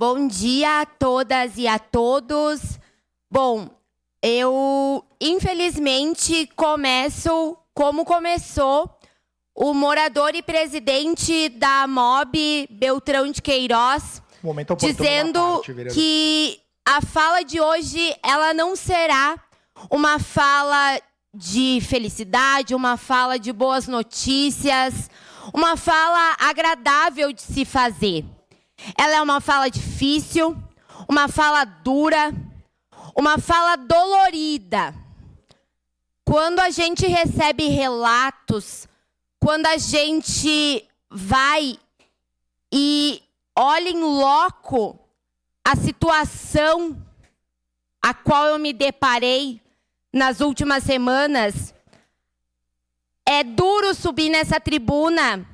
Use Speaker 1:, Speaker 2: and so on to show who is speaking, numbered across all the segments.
Speaker 1: Bom dia a todas e a todos. Bom, eu infelizmente começo como começou o morador e presidente da MOB, Beltrão de Queiroz, dizendo que a fala de hoje ela não será uma fala de felicidade, uma fala de boas notícias, uma fala agradável de se fazer. Ela é uma fala difícil, uma fala dura, uma fala dolorida. Quando a gente recebe relatos, quando a gente vai e olha em loco a situação a qual eu me deparei nas últimas semanas, é duro subir nessa tribuna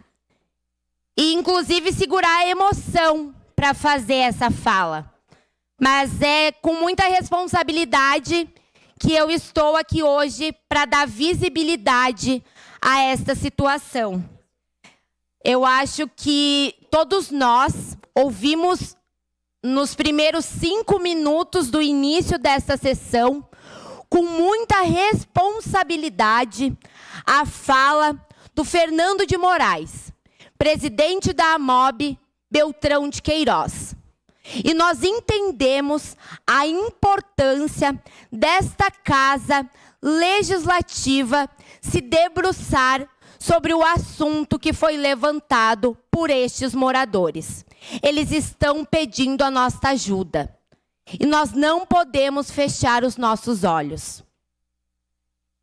Speaker 1: e, inclusive, segurar a emoção para fazer essa fala. Mas é com muita responsabilidade que eu estou aqui hoje para dar visibilidade a esta situação. Eu acho que todos nós ouvimos nos primeiros 5 minutos do início desta sessão, com muita responsabilidade, a fala do Fernando de Moraes, presidente da MOB Beltrão de Queiroz. E nós entendemos a importância desta casa legislativa se debruçar sobre o assunto que foi levantado por estes moradores. Eles estão pedindo a nossa ajuda. E nós não podemos fechar os nossos olhos.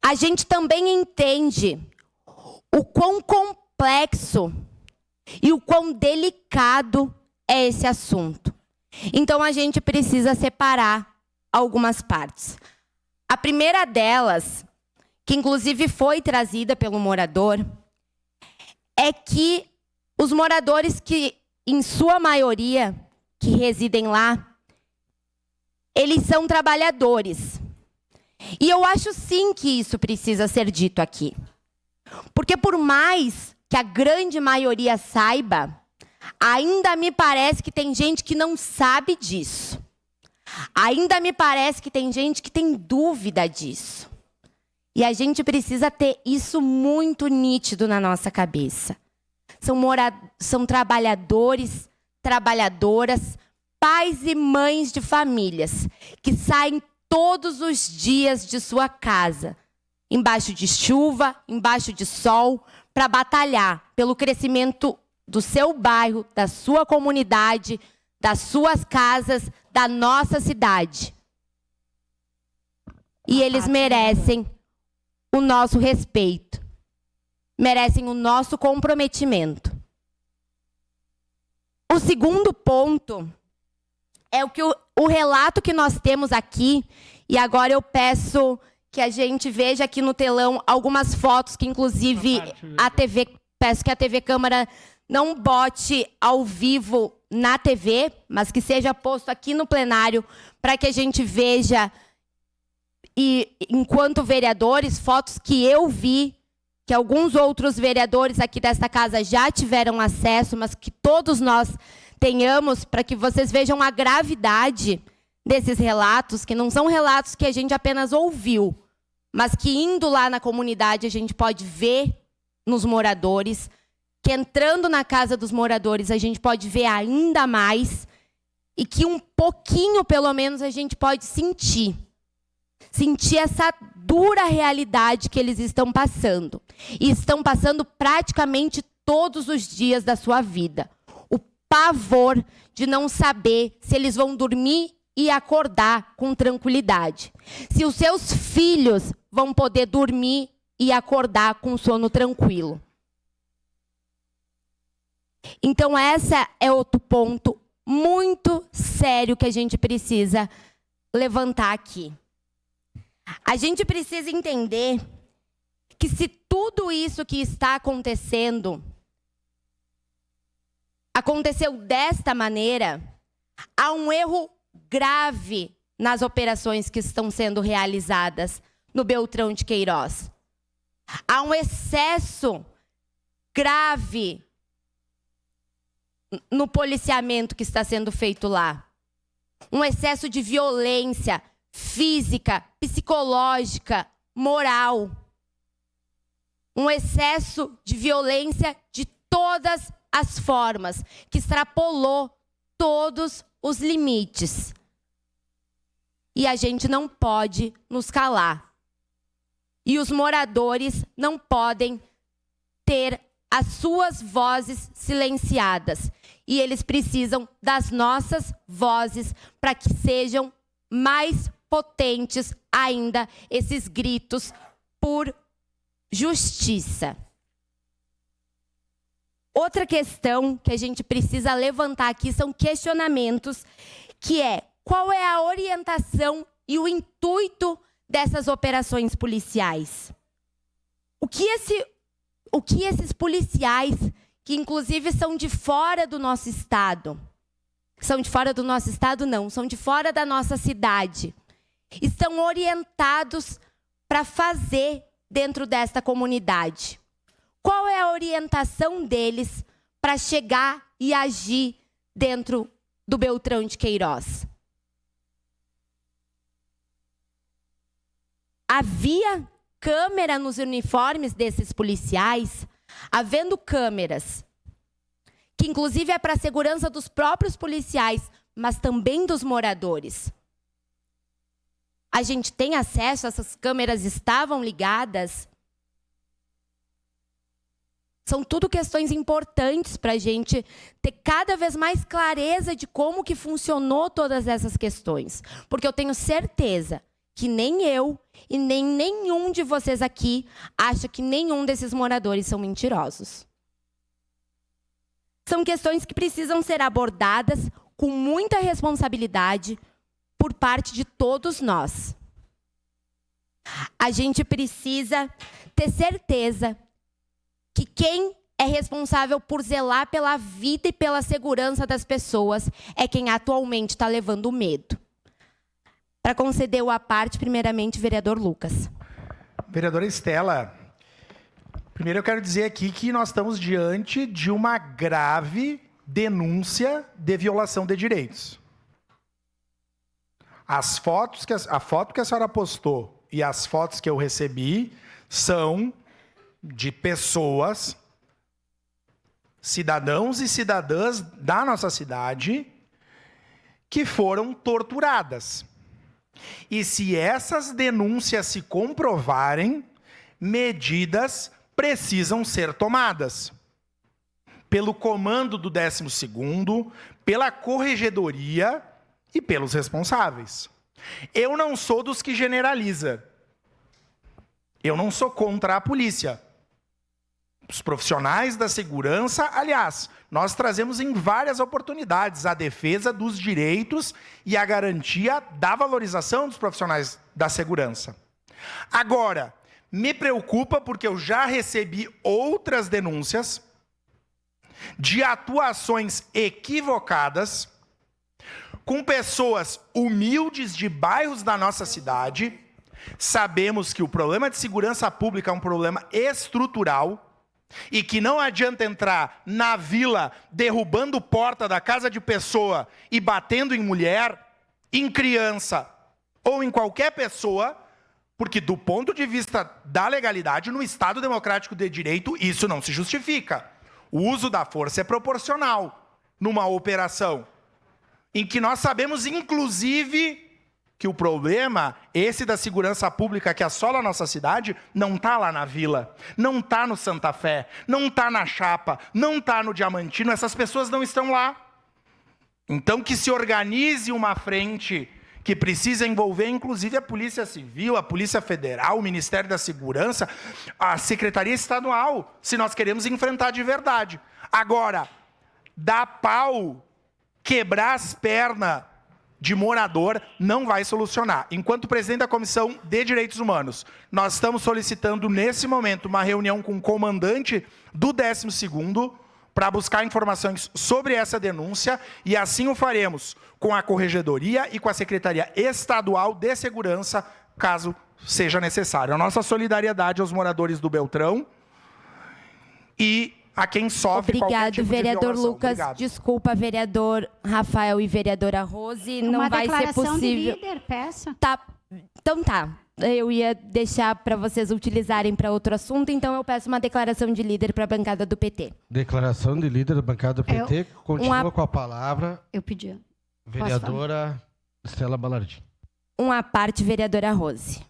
Speaker 1: A gente também entende o quão complexo e o quão delicado é esse assunto. Então, a gente precisa separar algumas partes. A primeira delas, que inclusive foi trazida pelo morador, é que os moradores que, em sua maioria, que residem lá, eles são trabalhadores. E eu acho sim que isso precisa ser dito aqui. Porque por mais que a grande maioria saiba, ainda me parece que tem gente que não sabe disso. Ainda me parece que tem gente que tem dúvida disso. E a gente precisa ter isso muito nítido na nossa cabeça. São trabalhadores, trabalhadoras, pais e mães de famílias que saem todos os dias de sua casa, embaixo de chuva, embaixo de sol, para batalhar pelo crescimento do seu bairro, da sua comunidade, das suas casas, da nossa cidade. E eles merecem o nosso respeito, merecem o nosso comprometimento. O segundo ponto é o relato que nós temos aqui, e agora eu peço que a gente veja aqui no telão algumas fotos que, inclusive, peço que a TV Câmara não bote ao vivo na TV, mas que seja posto aqui no plenário, para que a gente veja, e enquanto vereadores, fotos que eu vi, que alguns outros vereadores aqui desta casa já tiveram acesso, mas que todos nós tenhamos, para que vocês vejam a gravidade desses relatos, que não são relatos que a gente apenas ouviu, mas que indo lá na comunidade a gente pode ver nos moradores, que entrando na casa dos moradores a gente pode ver ainda mais, e que um pouquinho, pelo menos, a gente pode sentir essa dura realidade que eles estão passando. E estão passando praticamente todos os dias da sua vida. O pavor de não saber se eles vão dormir e acordar com tranquilidade. Se os seus filhos vão poder dormir e acordar com sono tranquilo. Então, esse é outro ponto muito sério que a gente precisa levantar aqui. A gente precisa entender que se tudo isso que está acontecendo aconteceu desta maneira, há um erro grave nas operações que estão sendo realizadas no Beltrão de Queiroz. Há um excesso grave no policiamento que está sendo feito lá. Um excesso de violência física, psicológica, moral. Um excesso de violência de todas as formas, que extrapolou todos os limites. E a gente não pode nos calar. E os moradores não podem ter as suas vozes silenciadas. E eles precisam das nossas vozes para que sejam mais potentes ainda esses gritos por justiça. Outra questão que a gente precisa levantar aqui são questionamentos, que é: qual é a orientação e o intuito dessas operações policiais? O que esses policiais, que inclusive são de fora do nosso estado, são de fora do nosso estado não, são de fora da nossa cidade, estão orientados para fazer dentro desta comunidade? Qual é a orientação deles para chegar e agir dentro do Beltrão de Queiroz? Havia câmera nos uniformes desses policiais? Havendo câmeras, que inclusive é para a segurança dos próprios policiais, mas também dos moradores. A gente tem acesso, essas câmeras estavam ligadas? São tudo questões importantes para a gente ter cada vez mais clareza de como que funcionou todas essas questões. Porque eu tenho certeza que nem eu e nem nenhum de vocês aqui acha que nenhum desses moradores são mentirosos. São questões que precisam ser abordadas com muita responsabilidade por parte de todos nós. A gente precisa ter certeza que quem é responsável por zelar pela vida e pela segurança das pessoas é quem atualmente está levando o medo. Para conceder o à parte, primeiramente, vereador Lucas.
Speaker 2: Vereadora Estela, primeiro eu quero dizer aqui que nós estamos diante de uma grave denúncia de violação de direitos. A foto que a senhora postou e as fotos que eu recebi são de pessoas, cidadãos e cidadãs da nossa cidade, que foram torturadas. E se essas denúncias se comprovarem, medidas precisam ser tomadas. Pelo comando do 12º, pela corregedoria e pelos responsáveis. Eu não sou dos que generaliza. Eu não sou contra a polícia. Os profissionais da segurança, aliás, nós trazemos em várias oportunidades a defesa dos direitos e a garantia da valorização dos profissionais da segurança. Agora, me preocupa porque eu já recebi outras denúncias de atuações equivocadas com pessoas humildes de bairros da nossa cidade. Sabemos que o problema de segurança pública é um problema estrutural e que não adianta entrar na vila derrubando porta da casa de pessoa e batendo em mulher, em criança ou em qualquer pessoa, porque do ponto de vista da legalidade, no Estado Democrático de Direito, isso não se justifica. O uso da força é proporcional numa operação em que nós sabemos, inclusive, que o problema, esse da segurança pública que assola a nossa cidade, não está lá na Vila, não está no Santa Fé, não está na Chapa, não está no Diamantino, essas pessoas não estão lá. Então que se organize uma frente que precisa envolver, inclusive, a Polícia Civil, a Polícia Federal, o Ministério da Segurança, a Secretaria Estadual, se nós queremos enfrentar de verdade. Agora, dar pau, quebrar as pernas de morador não vai solucionar. Enquanto presidente da Comissão de Direitos Humanos, nós estamos solicitando, nesse momento, uma reunião com o comandante do 12º para buscar informações sobre essa denúncia, e assim o faremos com a Corregedoria e com a Secretaria Estadual de Segurança, caso seja necessário. A nossa solidariedade aos moradores do Beltrão e a quem sofre qualquer
Speaker 1: Obrigado,
Speaker 2: tipo de
Speaker 1: vereador
Speaker 2: violação.
Speaker 1: Lucas.
Speaker 2: Obrigado.
Speaker 1: Desculpa, vereador Rafael e vereadora Rose. Não
Speaker 3: Uma
Speaker 1: vai ser
Speaker 3: declaração
Speaker 1: possível.
Speaker 3: de líder, peça.
Speaker 1: Tá. Então tá. Eu ia deixar para vocês utilizarem para outro assunto, então eu peço uma declaração de líder para a bancada do PT.
Speaker 4: Declaração de líder da bancada do PT. Continua com a palavra.
Speaker 3: Eu pedi.
Speaker 4: Vereadora Estela Balardim.
Speaker 1: Uma parte, vereadora Rose.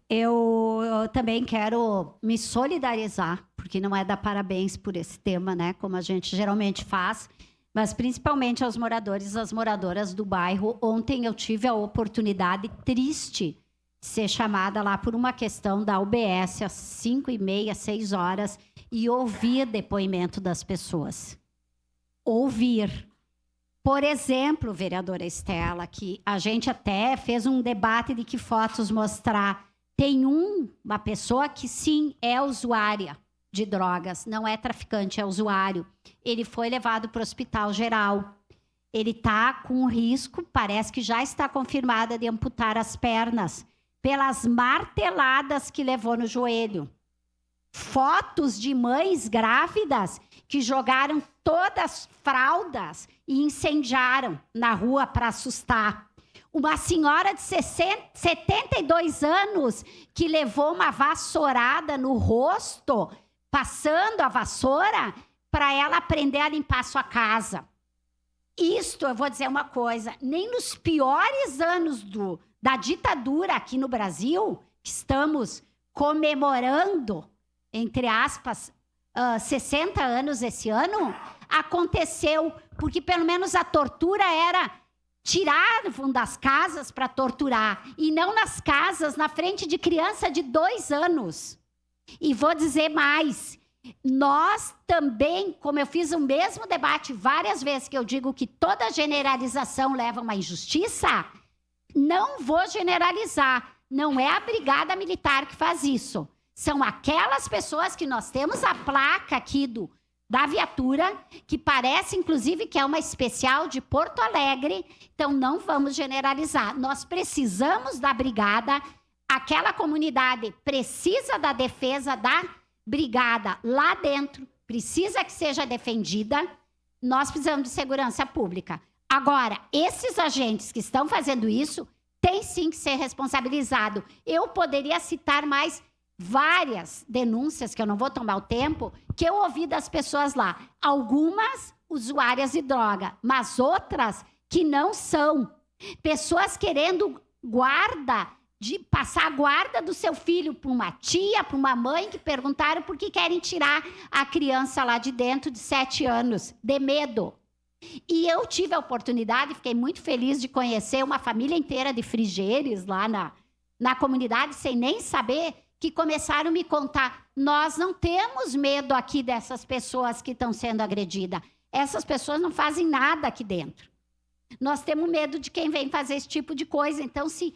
Speaker 3: Eu também quero me solidarizar, porque não é dar parabéns por esse tema, né? Como a gente geralmente faz, mas principalmente aos moradores e às moradoras do bairro. Ontem eu tive a oportunidade triste de ser chamada lá por uma questão da UBS às 5h30, 6 horas, e ouvir depoimento das pessoas. Ouvir. Por exemplo, vereadora Estela, que a gente até fez um debate de que fotos mostrar. Tem uma pessoa que, sim, é usuária de drogas, não é traficante, é usuário. Ele foi levado para o hospital geral. Ele está com risco, parece que já está confirmada, de amputar as pernas, pelas marteladas que levou no joelho. Fotos de mães grávidas que jogaram todas as fraldas e incendiaram na rua para assustar. Uma senhora de 72 anos que levou uma vassourada no rosto, passando a vassoura para ela aprender a limpar sua casa. Isto, eu vou dizer uma coisa, nem nos piores anos da ditadura aqui no Brasil, que estamos comemorando, entre aspas, 60 anos esse ano, aconteceu, porque pelo menos a tortura era... tiraram das casas para torturar, e não nas casas, na frente de criança de 2 anos. E vou dizer mais, nós também, como eu fiz o mesmo debate várias vezes, que eu digo que toda generalização leva a uma injustiça, não vou generalizar, não é a Brigada Militar que faz isso. São aquelas pessoas que nós temos a placa aqui da viatura, que parece, inclusive, que é uma especial de Porto Alegre. Então, não vamos generalizar. Nós precisamos da brigada, aquela comunidade precisa da defesa da brigada lá dentro, precisa que seja defendida. Nós precisamos de segurança pública. Agora, esses agentes que estão fazendo isso, têm sim que ser responsabilizados. Eu poderia citar mais várias denúncias, que eu não vou tomar o tempo, que eu ouvi das pessoas lá. Algumas usuárias de droga, mas outras que não são. Pessoas querendo passar a guarda do seu filho para uma tia, para uma mãe, que perguntaram por que querem tirar a criança lá de dentro de 7 anos, de medo. E eu tive a oportunidade, fiquei muito feliz de conhecer uma família inteira de Frigeres lá na comunidade, sem nem saber, que começaram a me contar, nós não temos medo aqui dessas pessoas que estão sendo agredidas. Essas pessoas não fazem nada aqui dentro. Nós temos medo de quem vem fazer esse tipo de coisa. Então, se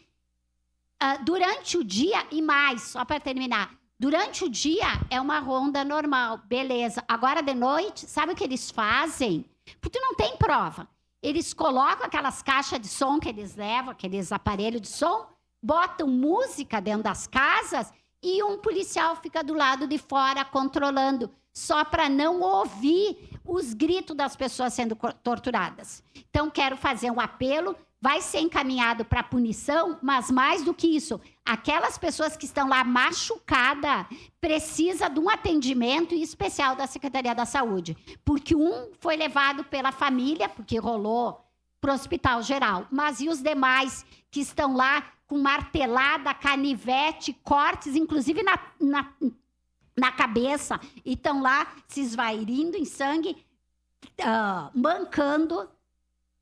Speaker 3: durante o dia, e mais, só para terminar, durante o dia é uma ronda normal, beleza. Agora, de noite, sabe o que eles fazem? Porque não tem prova. Eles colocam aquelas caixas de som que eles levam, aqueles aparelhos de som, botam música dentro das casas, e um policial fica do lado de fora controlando, só para não ouvir os gritos das pessoas sendo torturadas. Então, quero fazer um apelo, vai ser encaminhado para punição, mas mais do que isso, aquelas pessoas que estão lá machucadas precisam de um atendimento especial da Secretaria da Saúde, porque um foi levado pela família, porque rolou para o hospital geral, mas e os demais que estão lá com martelada, canivete, cortes, inclusive na cabeça, e estão lá se esvairindo em sangue, mancando.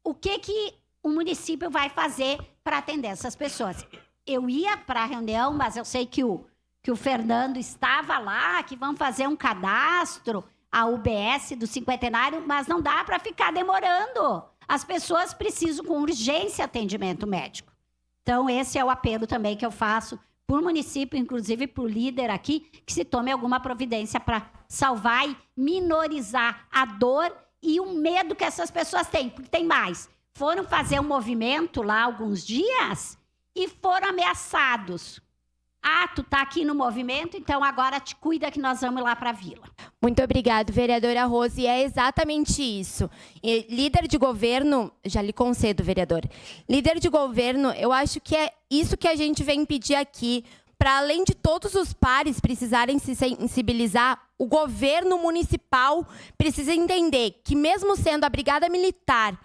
Speaker 3: O que o município vai fazer para atender essas pessoas? Eu ia para a reunião, mas eu sei que o Fernando estava lá, que vão fazer um cadastro, a UBS do cinquentenário, mas não dá para ficar demorando. As pessoas precisam com urgência atendimento médico. Então, esse é o apelo também que eu faço por município, inclusive por líder aqui, que se tome alguma providência para salvar e minorizar a dor e o medo que essas pessoas têm. Porque tem mais. Foram fazer um movimento lá alguns dias e foram ameaçados. Tu tá aqui no movimento, então agora te cuida que nós vamos lá para a vila.
Speaker 1: Muito obrigado, vereadora Rose. E é exatamente isso. E, líder de governo, já lhe concedo, vereador. Líder de governo, eu acho que é isso que a gente vem pedir aqui. Para além de todos os pares precisarem se sensibilizar, o governo municipal precisa entender que, mesmo sendo a Brigada Militar,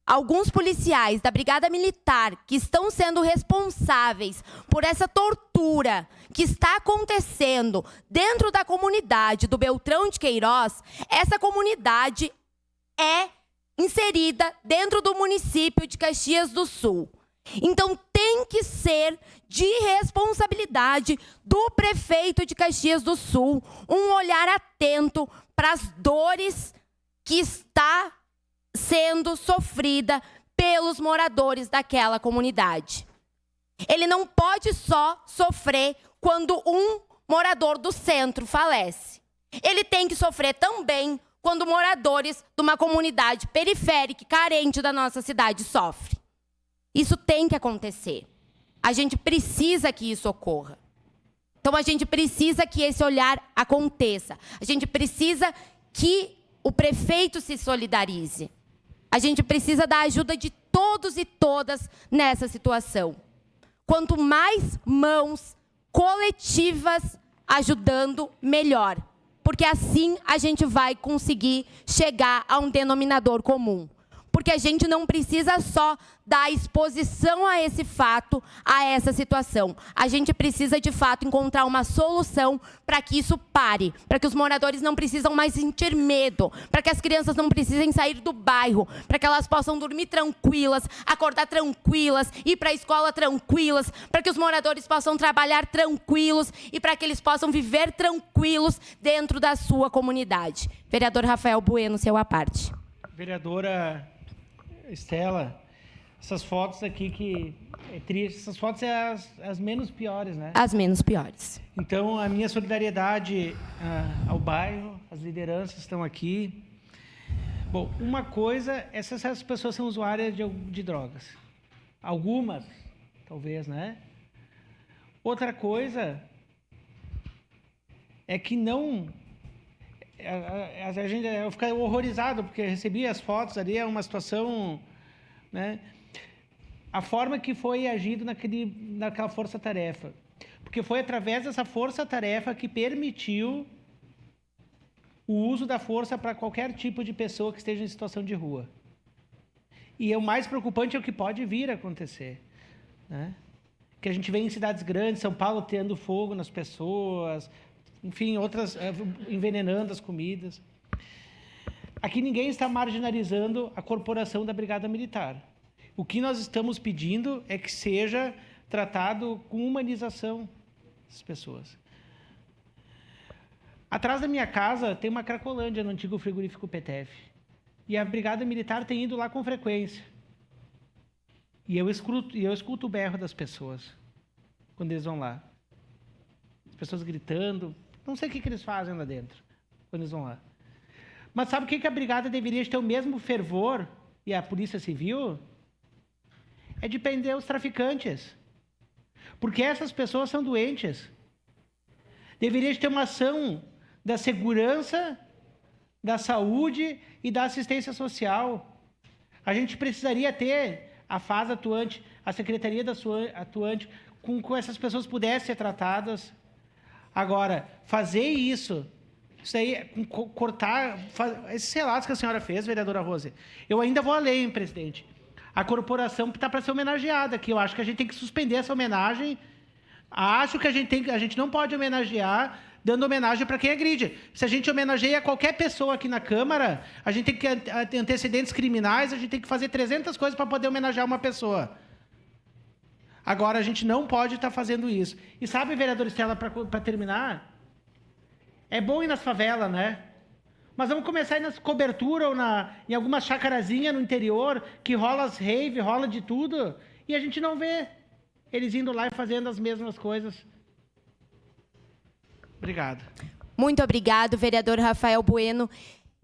Speaker 1: alguns policiais da Brigada Militar que estão sendo responsáveis por essa tortura que está acontecendo dentro da comunidade do Beltrão de Queiroz, essa comunidade é inserida dentro do município de Caxias do Sul. Então, tem que ser de responsabilidade do prefeito de Caxias do Sul um olhar atento para as dores que está sendo sofrida pelos moradores daquela comunidade. Ele não pode só sofrer quando um morador do centro falece. Ele tem que sofrer também quando moradores de uma comunidade periférica e carente da nossa cidade sofrem. Isso tem que acontecer. A gente precisa que isso ocorra. Então, a gente precisa que esse olhar aconteça. A gente precisa que o prefeito se solidarize. A gente precisa da ajuda de todos e todas nessa situação. Quanto mais mãos coletivas ajudando, melhor. Porque assim a gente vai conseguir chegar a um denominador comum. Porque a gente não precisa só dar exposição a esse fato, a essa situação. A gente precisa, de fato, encontrar uma solução para que isso pare, para que os moradores não precisam mais sentir medo, para que as crianças não precisem sair do bairro, para que elas possam dormir tranquilas, acordar tranquilas, ir para a escola tranquilas, para que os moradores possam trabalhar tranquilos e para que eles possam viver tranquilos dentro da sua comunidade. Vereador Rafael Bueno, seu à parte.
Speaker 5: Vereadora Estela, essas fotos aqui que é triste, essas fotos são as menos piores, né?
Speaker 1: As menos piores.
Speaker 5: Então, a minha solidariedade ao bairro, as lideranças estão aqui. Bom, uma coisa, essas pessoas são usuárias de drogas. Algumas, talvez, né? Outra coisa é que não... eu fiquei horrorizado, porque eu recebi as fotos ali, é uma situação, né? A forma que foi agido naquela força-tarefa. Porque foi através dessa força-tarefa que permitiu o uso da força para qualquer tipo de pessoa que esteja em situação de rua. E o mais preocupante é o que pode vir a acontecer, né? Que a gente vê em cidades grandes, São Paulo tendo fogo nas pessoas... Enfim, outras envenenando as comidas. Aqui ninguém está marginalizando a corporação da Brigada Militar. O que nós estamos pedindo é que seja tratado com humanização das pessoas. Atrás da minha casa tem uma Cracolândia, no antigo frigorífico PTF. E a Brigada Militar tem ido lá com frequência. E eu escuto o berro das pessoas quando eles vão lá. As pessoas gritando... Não sei o que eles fazem lá dentro, quando eles vão lá. Mas sabe o que a Brigada deveria ter o mesmo fervor, e a Polícia Civil? É de prender os traficantes. Porque essas pessoas são doentes. Deveria ter uma ação da segurança, da saúde e da assistência social. A gente precisaria ter a FAS atuante, a Secretaria da SUAN atuante, com essas pessoas pudessem ser tratadas. Agora, fazer isso aí, cortar, esses relatos que a senhora fez, vereadora Rose, eu ainda vou além, presidente. A corporação está para ser homenageada aqui. Eu acho que a gente tem que suspender essa homenagem. Acho que a gente não pode homenagear dando homenagem para quem agride. Se a gente homenageia qualquer pessoa aqui na Câmara, a gente tem que ter antecedentes criminais, a gente tem que fazer 300 coisas para poder homenagear uma pessoa. Agora, a gente não pode estar fazendo isso. E sabe, vereador Estela, para terminar, é bom ir nas favelas, né? Mas vamos começar a ir nas coberturas ou em alguma chacarazinha no interior, que rola as rave, rola de tudo, e a gente não vê eles indo lá e fazendo as mesmas coisas. Obrigado.
Speaker 1: Muito obrigado, vereador Rafael Bueno.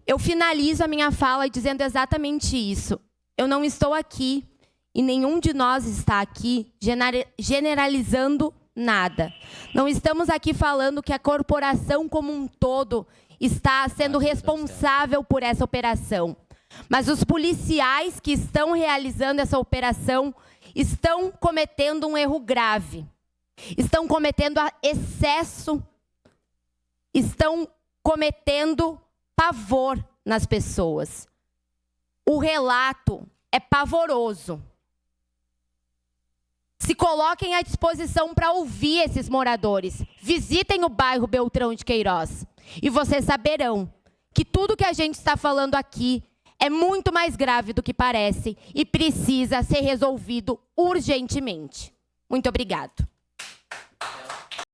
Speaker 1: Eu finalizo a minha fala dizendo exatamente isso. Eu não estou aqui, e nenhum de nós está aqui generalizando nada. Não estamos aqui falando que a corporação como um todo está sendo responsável por essa operação. Mas os policiais que estão realizando essa operação estão cometendo um erro grave. Estão cometendo excesso, estão cometendo pavor nas pessoas. O relato é pavoroso. Se coloquem à disposição para ouvir esses moradores. Visitem o bairro Beltrão de Queiroz. E vocês saberão que tudo que a gente está falando aqui é muito mais grave do que parece e precisa ser resolvido urgentemente. Muito obrigado.